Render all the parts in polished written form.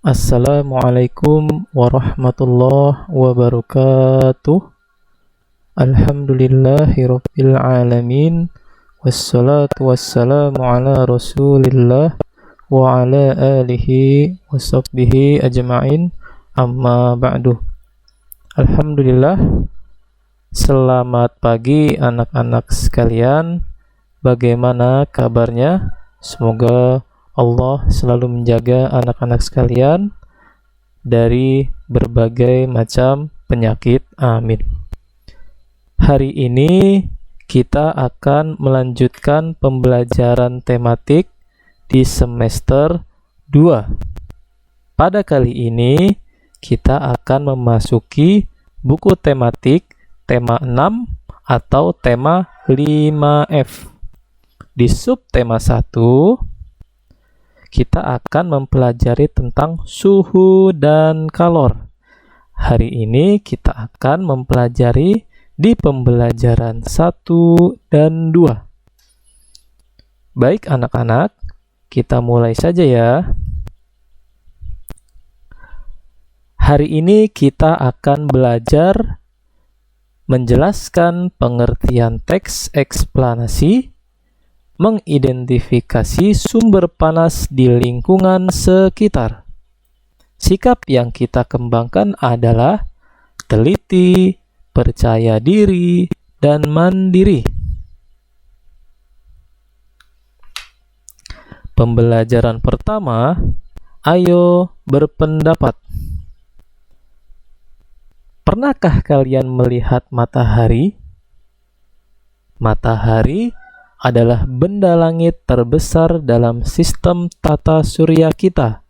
Assalamualaikum warahmatullahi wabarakatuh. Alhamdulillahirabbil alamin. Wassalatu wassalamu ala Rasulillah wa ala alihi washabbihi ajma'in. Amma ba'du. Alhamdulillah. Selamat pagi anak-anak sekalian. Bagaimana kabarnya? Semoga Allah selalu menjaga anak-anak sekalian dari berbagai macam penyakit. Amin. Hari ini kita akan melanjutkan pembelajaran tematik di semester 2. Pada kali ini kita akan memasuki buku tematik tema 6 atau tema 5F. Di subtema 1 kita akan mempelajari tentang suhu dan kalor. Hari ini kita akan mempelajari di pembelajaran 1 dan 2. Baik anak-anak, kita mulai saja ya. Hari ini kita akan belajar menjelaskan pengertian teks eksplanasi, mengidentifikasi sumber panas di lingkungan sekitar. Sikap yang kita kembangkan adalah teliti, percaya diri, dan mandiri. Pembelajaran pertama, ayo berpendapat. Pernahkah kalian melihat matahari? Matahari adalah benda langit terbesar dalam sistem tata surya kita.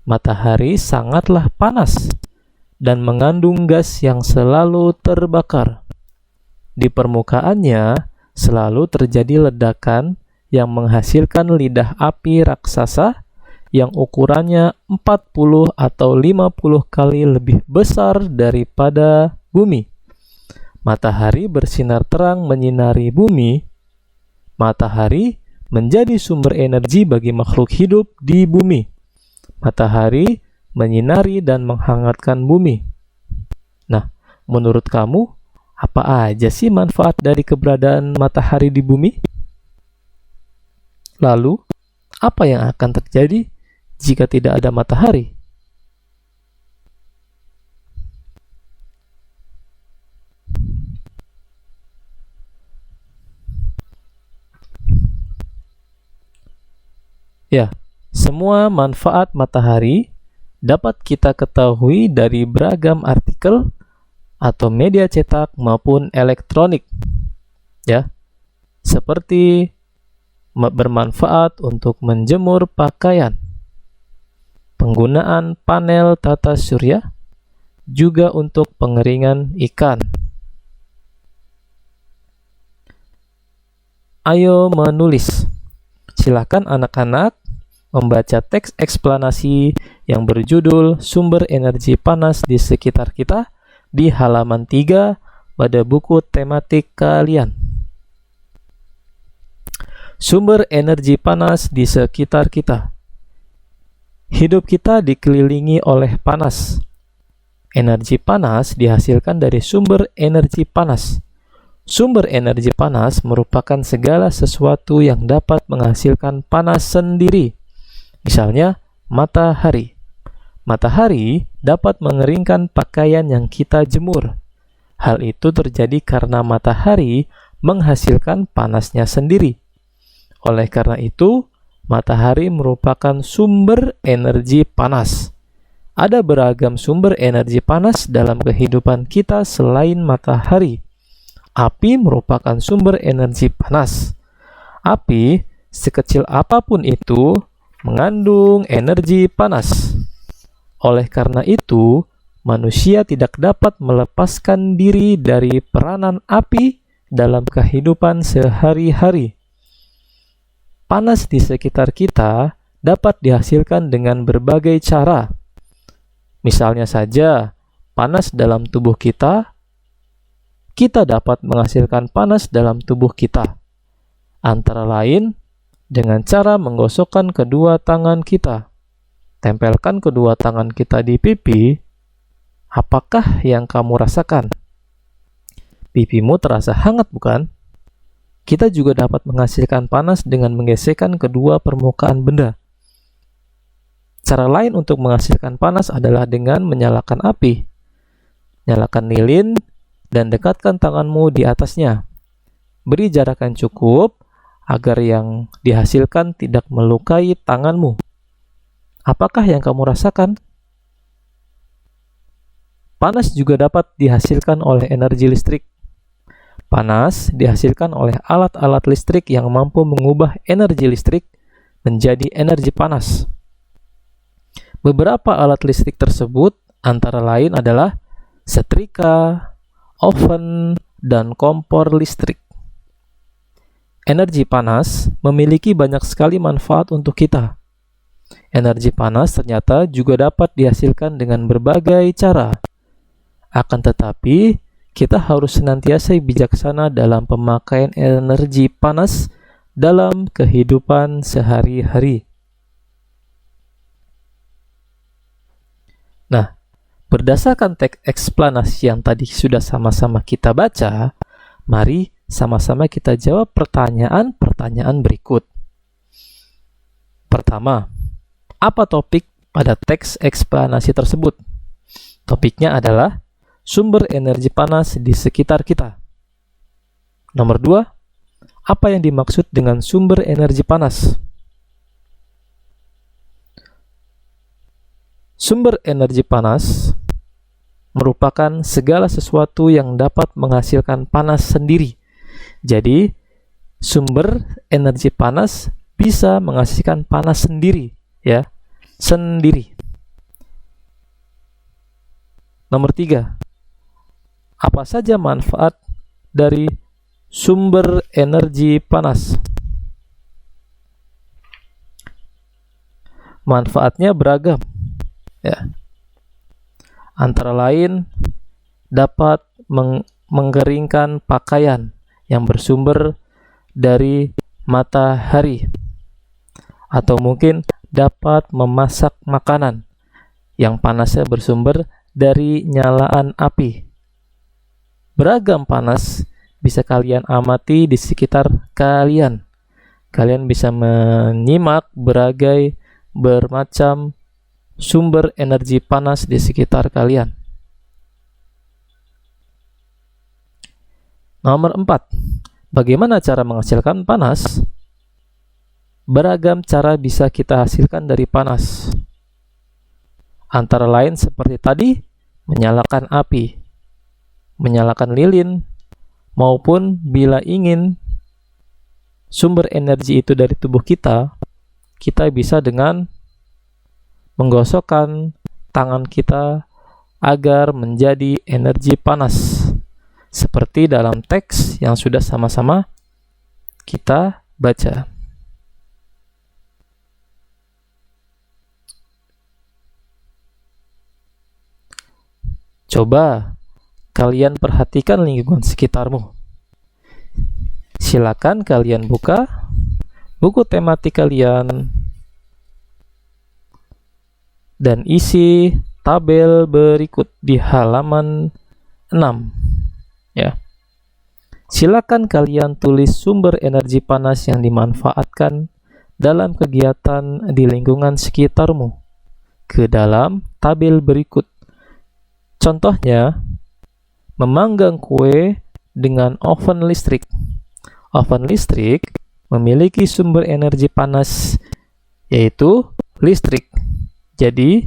Matahari sangatlah panas dan mengandung gas yang selalu terbakar. Di permukaannya selalu terjadi ledakan yang menghasilkan lidah api raksasa yang ukurannya 40 atau 50 kali lebih besar daripada bumi. Matahari bersinar terang menyinari bumi. Matahari menjadi sumber energi bagi makhluk hidup di bumi. Matahari menyinari dan menghangatkan bumi. Nah, menurut kamu, apa aja sih manfaat dari keberadaan matahari di bumi? Lalu, apa yang akan terjadi jika tidak ada matahari? Ya, semua manfaat matahari dapat kita ketahui dari beragam artikel atau media cetak maupun elektronik. Ya, seperti bermanfaat untuk menjemur pakaian, penggunaan panel tata surya, juga untuk pengeringan ikan. Ayo menulis. Silakan anak-anak membaca teks eksplanasi yang berjudul Sumber Energi Panas di Sekitar Kita di halaman 3 pada buku tematik kalian. Sumber energi panas di sekitar kita. Hidup kita dikelilingi oleh panas. Energi panas dihasilkan dari sumber energi panas. Sumber energi panas merupakan segala sesuatu yang dapat menghasilkan panas sendiri. Misalnya, matahari. Matahari dapat mengeringkan pakaian yang kita jemur. Hal itu terjadi karena matahari menghasilkan panasnya sendiri. Oleh karena itu, matahari merupakan sumber energi panas. Ada beragam sumber energi panas dalam kehidupan kita selain matahari. Api merupakan sumber energi panas. Api, sekecil apapun itu, mengandung energi panas. Oleh karena itu, manusia tidak dapat melepaskan diri dari peranan api dalam kehidupan sehari-hari. Panas di sekitar kita dapat dihasilkan dengan berbagai cara. Misalnya saja, panas dalam tubuh kita dapat menghasilkan panas dalam tubuh kita. Antara lain, dengan cara menggosokkan kedua tangan kita. tempelkan kedua tangan kita di pipi, apakah yang kamu rasakan? Pipimu terasa hangat, bukan? Kita juga dapat menghasilkan panas dengan menggesekkan kedua permukaan benda. Cara lain untuk menghasilkan panas adalah dengan menyalakan api. Nyalakan lilin dan dekatkan tanganmu di atasnya. Beri jarak yang cukup agar yang dihasilkan tidak melukai tanganmu. Apakah yang kamu rasakan? Panas juga dapat dihasilkan oleh energi listrik. Panas dihasilkan oleh alat-alat listrik yang mampu mengubah energi listrik menjadi energi panas. Beberapa alat listrik tersebut antara lain adalah setrika, oven, dan kompor listrik. Energi panas memiliki banyak sekali manfaat untuk kita. Energi panas ternyata juga dapat dihasilkan dengan berbagai cara. Akan tetapi, kita harus senantiasa bijaksana dalam pemakaian energi panas dalam kehidupan sehari-hari. Nah, berdasarkan teks eksplanasi yang tadi sudah sama-sama kita baca, mari sama-sama kita jawab pertanyaan-pertanyaan berikut. Pertama, apa topik pada teks eksplanasi tersebut? Topiknya adalah sumber energi panas di sekitar kita. Nomor 2, apa yang dimaksud dengan sumber energi panas? Sumber energi panas merupakan segala sesuatu yang dapat menghasilkan panas sendiri. Jadi, sumber energi panas bisa menghasilkan panas sendiri, ya, sendiri. Nomor 3, apa saja manfaat dari sumber energi panas? Manfaatnya beragam, ya. Antara lain dapat mengeringkan pakaian yang bersumber dari matahari, atau mungkin dapat memasak makanan yang panasnya bersumber dari nyalaan api. Beragam panas bisa kalian amati di sekitar kalian. Kalian bisa menyimak bermacam sumber energi panas di sekitar kalian. Nomor 4, bagaimana cara menghasilkan panas? Beragam cara bisa kita hasilkan dari panas. Antara lain seperti tadi, menyalakan api, menyalakan lilin, maupun bila ingin sumber energi itu dari tubuh kita bisa dengan menggosokkan tangan kita agar menjadi energi panas, seperti dalam teks yang sudah sama-sama kita baca. Coba kalian perhatikan lingkungan sekitarmu. Silakan kalian buka buku tematik kalian dan isi tabel berikut di halaman 6. Ya. Silakan kalian tulis sumber energi panas yang dimanfaatkan dalam kegiatan di lingkungan sekitarmu ke dalam tabel berikut. Contohnya, memanggang kue dengan oven listrik. Oven listrik memiliki sumber energi panas, yaitu listrik. Jadi,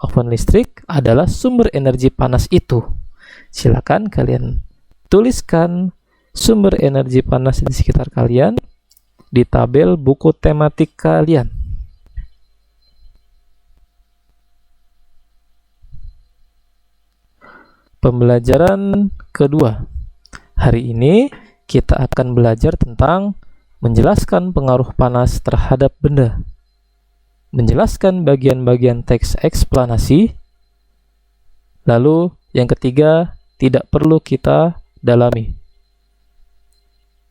oven listrik adalah sumber energi panas itu. Silakan kalian tuliskan sumber energi panas di sekitar kalian di tabel buku tematik kalian. Pembelajaran kedua. Hari ini kita akan belajar tentang menjelaskan pengaruh panas terhadap benda, menjelaskan bagian-bagian teks eksplanasi. Lalu yang ketiga, tidak perlu kita dalami.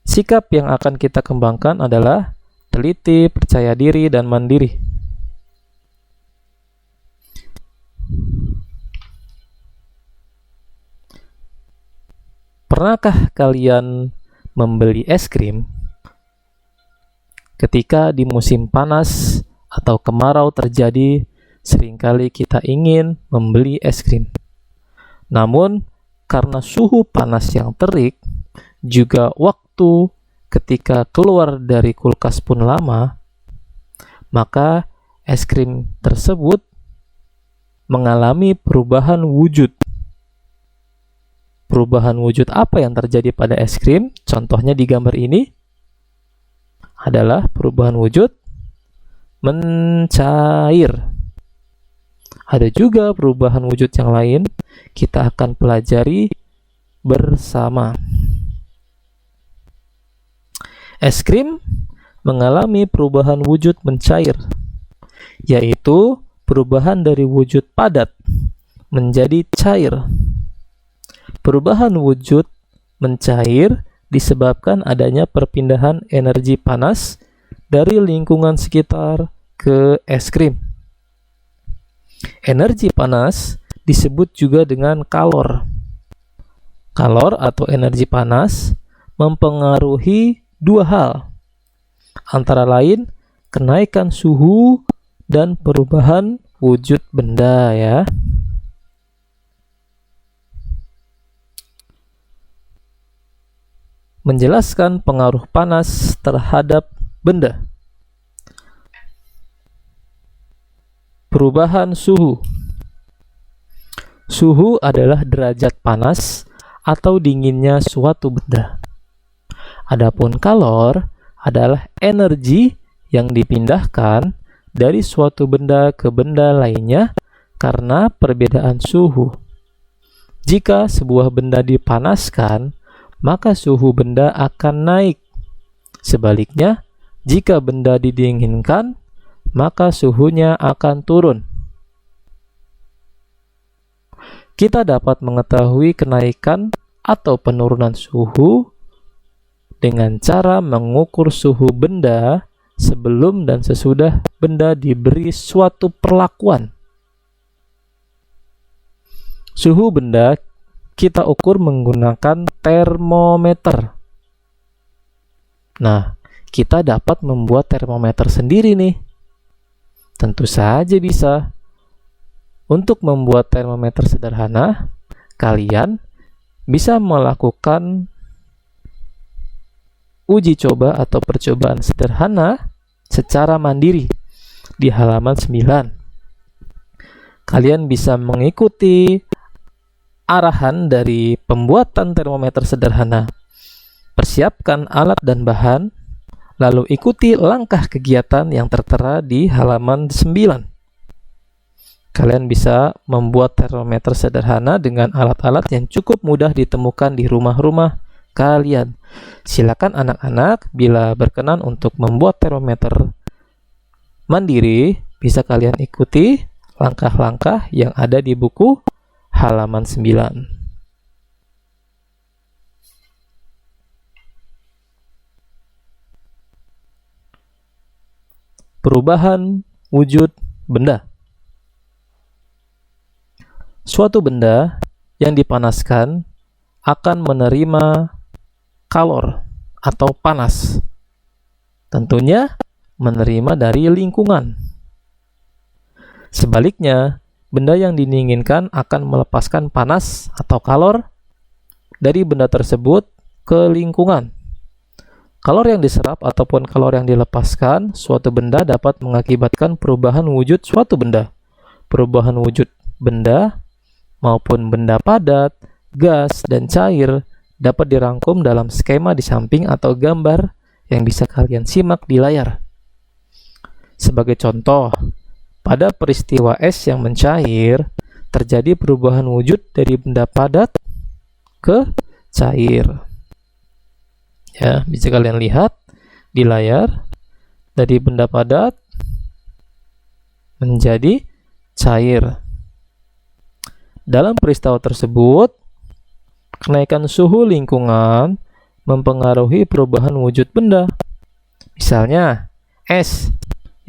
Sikap yang akan kita kembangkan adalah teliti, percaya diri, dan mandiri. Pernahkah kalian membeli es krim ketika di musim panas atau kemarau terjadi? Seringkali kita ingin membeli es krim. Namun, karena suhu panas yang terik, juga waktu ketika keluar dari kulkas pun lama, maka es krim tersebut mengalami perubahan wujud. Perubahan wujud apa yang terjadi pada es krim? Contohnya di gambar ini adalah perubahan wujud mencair. Ada juga perubahan wujud yang lain, kita akan pelajari bersama. Es krim mengalami perubahan wujud mencair, yaitu perubahan dari wujud padat menjadi cair. Perubahan wujud mencair disebabkan adanya perpindahan energi panas dari lingkungan sekitar ke es krim. Energi panas disebut juga dengan kalor. Kalor atau energi panas mempengaruhi dua hal, antara lain kenaikan suhu dan perubahan wujud benda ya. Menjelaskan pengaruh panas terhadap benda. Perubahan suhu. Suhu adalah derajat panas atau dinginnya suatu benda. Adapun kalor adalah energi yang dipindahkan dari suatu benda ke benda lainnya karena perbedaan suhu. Jika sebuah benda dipanaskan, maka suhu benda akan naik. Sebaliknya, jika benda didinginkan, maka suhunya akan turun. Kita dapat mengetahui kenaikan atau penurunan suhu dengan cara mengukur suhu benda sebelum dan sesudah benda diberi suatu perlakuan. Suhu benda kita ukur menggunakan termometer. Nah, kita dapat membuat termometer sendiri nih. Tentu saja bisa. Untuk membuat termometer sederhana, kalian bisa melakukan uji coba atau percobaan sederhana secara mandiri di halaman 9. Kalian bisa mengikuti arahan dari pembuatan termometer sederhana. Persiapkan alat dan bahan, lalu ikuti langkah kegiatan yang tertera di halaman 9. Kalian bisa membuat termometer sederhana dengan alat-alat yang cukup mudah ditemukan di rumah-rumah kalian. Silakan anak-anak bila berkenan untuk membuat termometer mandiri, bisa kalian ikuti langkah-langkah yang ada di buku halaman 9. Perubahan wujud benda. Suatu benda yang dipanaskan akan menerima kalor atau panas. Tentunya menerima dari lingkungan. Sebaliknya, benda yang didinginkan akan melepaskan panas atau kalor dari benda tersebut ke lingkungan. Kalor yang diserap ataupun kalor yang dilepaskan suatu benda dapat mengakibatkan perubahan wujud suatu benda. Perubahan wujud benda maupun benda padat, gas, dan cair dapat dirangkum dalam skema di samping atau gambar yang bisa kalian simak di layar. Sebagai contoh, pada peristiwa es yang mencair, terjadi perubahan wujud dari benda padat ke cair. Ya, bisa kalian lihat di layar, dari benda padat menjadi cair. Dalam peristiwa tersebut, kenaikan suhu lingkungan mempengaruhi perubahan wujud benda. Misalnya, es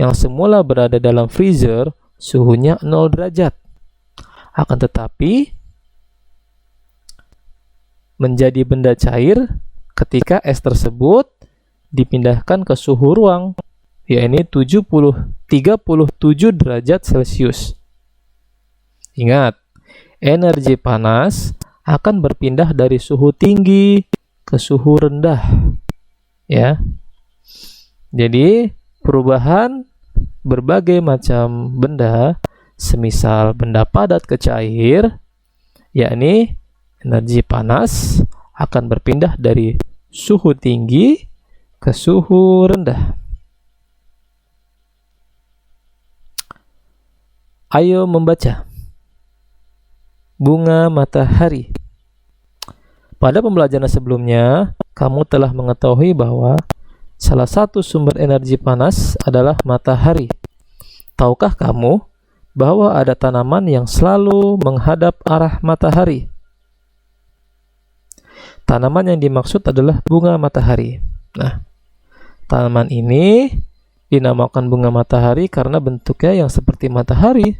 yang semula berada dalam freezer, suhunya 0 derajat. Akan tetapi menjadi benda cair ketika es tersebut dipindahkan ke suhu ruang, yaitu 37 derajat Celcius. Ingat, energi panas akan berpindah dari suhu tinggi ke suhu rendah, ya. Jadi, perubahan berbagai macam benda, semisal benda padat ke cair, yakni energi panas akan berpindah dari suhu tinggi ke suhu rendah. Ayo membaca. Bunga matahari. Pada pembelajaran sebelumnya, kamu telah mengetahui bahwa salah satu sumber energi panas adalah matahari. Tahukah kamu bahwa ada tanaman yang selalu menghadap arah matahari? Tanaman yang dimaksud adalah bunga matahari. Nah, tanaman ini dinamakan bunga matahari karena bentuknya yang seperti matahari.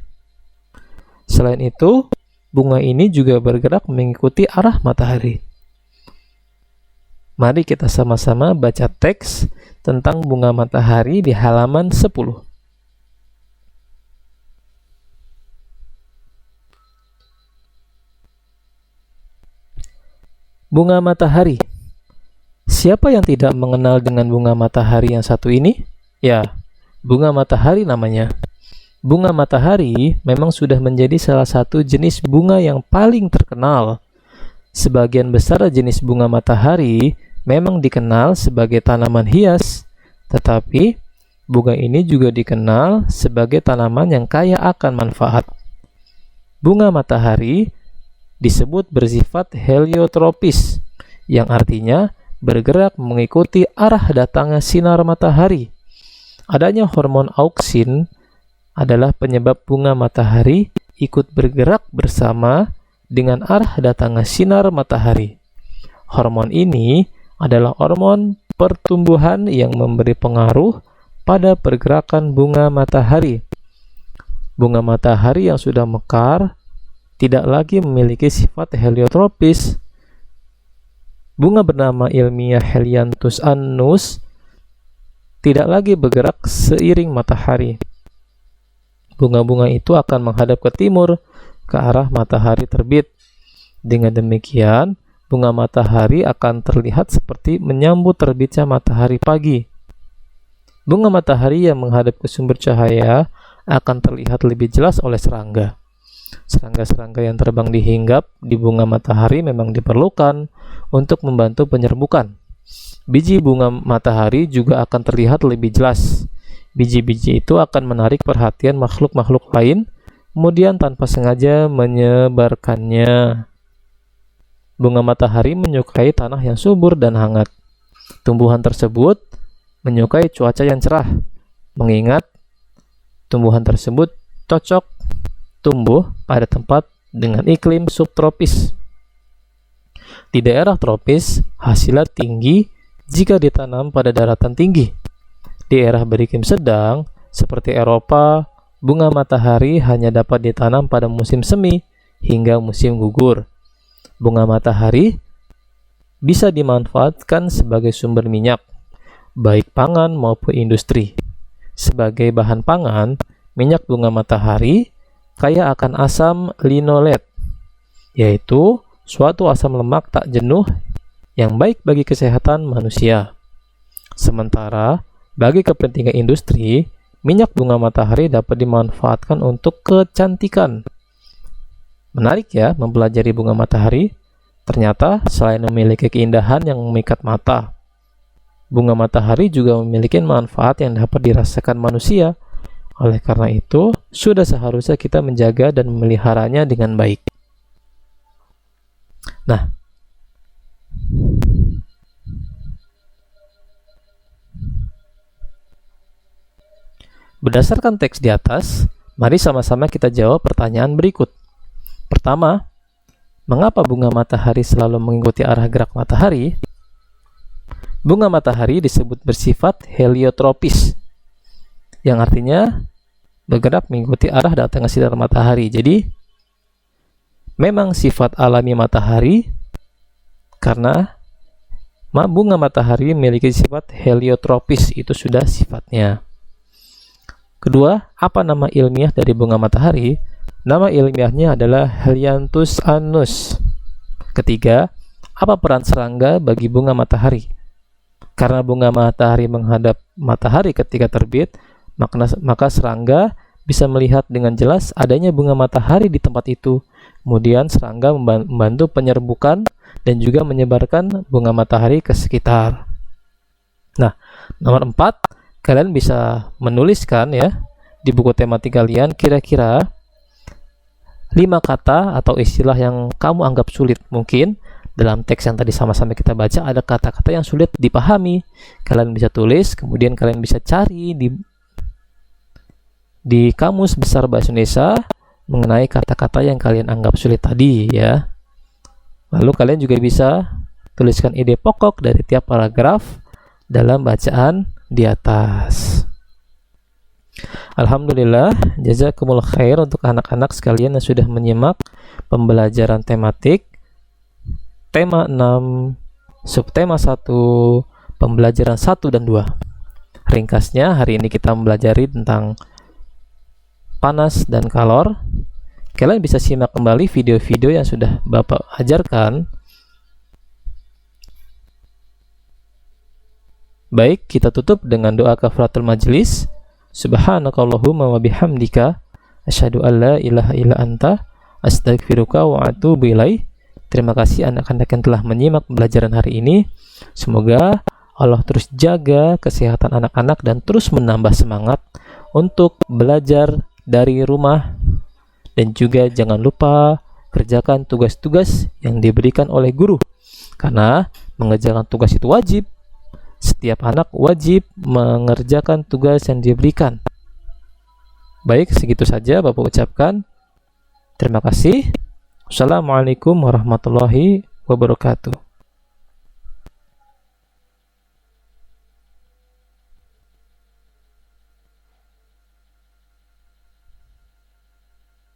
Selain itu, bunga ini juga bergerak mengikuti arah matahari. Mari kita sama-sama baca teks tentang bunga matahari di halaman 10. Bunga matahari. Siapa yang tidak mengenal dengan bunga matahari yang satu ini? Ya, bunga matahari namanya. Bunga matahari memang sudah menjadi salah satu jenis bunga yang paling terkenal. Sebagian besar jenis bunga matahari memang dikenal sebagai tanaman hias, tetapi bunga ini juga dikenal sebagai tanaman yang kaya akan manfaat. Bunga matahari disebut bersifat heliotropis, yang artinya bergerak mengikuti arah datangnya sinar matahari. Adanya hormon auksin adalah penyebab bunga matahari ikut bergerak bersama dengan arah datangnya sinar matahari. Hormon ini adalah hormon pertumbuhan yang memberi pengaruh pada pergerakan bunga matahari. Bunga matahari yang sudah mekar tidak lagi memiliki sifat heliotropis. Bunga bernama ilmiah Helianthus annus tidak lagi bergerak seiring matahari. Bunga-bunga itu akan menghadap ke timur, ke arah matahari terbit. Dengan demikian, bunga matahari akan terlihat seperti menyambut terbitnya matahari pagi. Bunga matahari yang menghadap ke sumber cahaya akan terlihat lebih jelas oleh serangga. Serangga-serangga yang terbang di hinggap di bunga matahari memang diperlukan untuk membantu penyerbukan. Biji bunga matahari juga akan terlihat lebih jelas. Biji-biji itu akan menarik perhatian makhluk-makhluk lain, kemudian tanpa sengaja menyebarkannya. Bunga matahari menyukai tanah yang subur dan hangat. Tumbuhan tersebut menyukai cuaca yang cerah, mengingat tumbuhan tersebut cocok tumbuh pada tempat dengan iklim subtropis. Di daerah tropis, hasilnya tinggi jika ditanam pada daratan tinggi. Di daerah beriklim sedang, seperti Eropa, bunga matahari hanya dapat ditanam pada musim semi hingga musim gugur. Bunga matahari bisa dimanfaatkan sebagai sumber minyak, baik pangan maupun industri. Sebagai bahan pangan, minyak bunga matahari kaya akan asam linolet, yaitu suatu asam lemak tak jenuh yang baik bagi kesehatan manusia. Sementara, bagi kepentingan industri, minyak bunga matahari dapat dimanfaatkan untuk kecantikan. Menarik ya mempelajari bunga matahari. Ternyata selain memiliki keindahan yang memikat mata, bunga matahari juga memiliki manfaat yang dapat dirasakan manusia. Oleh karena itu, sudah seharusnya kita menjaga dan memeliharanya dengan baik. Nah, berdasarkan teks di atas, mari sama-sama kita jawab pertanyaan berikut. Pertama, mengapa bunga matahari selalu mengikuti arah gerak matahari? Bunga matahari disebut bersifat heliotropis, yang artinya bergerak mengikuti arah datangnya sinar matahari. Jadi, memang sifat alami matahari karena bunga matahari memiliki sifat heliotropis, itu sudah sifatnya. Kedua, apa nama ilmiah dari bunga matahari? Nama ilmiahnya adalah Helianthus annus. Ketiga, apa peran serangga bagi bunga matahari? Karena bunga matahari menghadap matahari ketika terbit, maka serangga bisa melihat dengan jelas adanya bunga matahari di tempat itu. Kemudian serangga membantu penyerbukan dan juga menyebarkan bunga matahari ke sekitar. Nah, nomor 4, kalian bisa menuliskan ya di buku tematik kalian kira-kira 5 kata atau istilah yang kamu anggap sulit. Mungkin dalam teks yang tadi sama-sama kita baca ada kata-kata yang sulit dipahami. Kalian bisa tulis, kemudian kalian bisa cari di Kamus Besar Bahasa Indonesia mengenai kata-kata yang kalian anggap sulit tadi ya. Lalu kalian juga bisa tuliskan ide pokok dari tiap paragraf dalam bacaan di atas. Alhamdulillah, jazakumullah khair untuk anak-anak sekalian yang sudah menyimak pembelajaran tematik tema 6, subtema 1, pembelajaran 1 dan 2. Ringkasnya, hari ini kita mempelajari tentang panas dan kalor. Kalian bisa simak kembali video-video yang sudah Bapak ajarkan. Baik, kita tutup dengan doa kafaratul majlis. Subhanakallahumma wa bihamdika asyhadu an la ilaha illa anta astaghfiruka wa atubu ilaih. Terima kasih anak-anak yang telah menyimak pembelajaran hari ini. Semoga Allah terus jaga kesehatan anak-anak dan terus menambah semangat untuk belajar dari rumah. Dan juga jangan lupa kerjakan tugas-tugas yang diberikan oleh guru. Karena mengerjakan tugas itu wajib. Setiap anak wajib mengerjakan tugas yang diberikan. Baik, segitu saja Bapak ucapkan. Terima kasih. Assalamualaikum warahmatullahi wabarakatuh.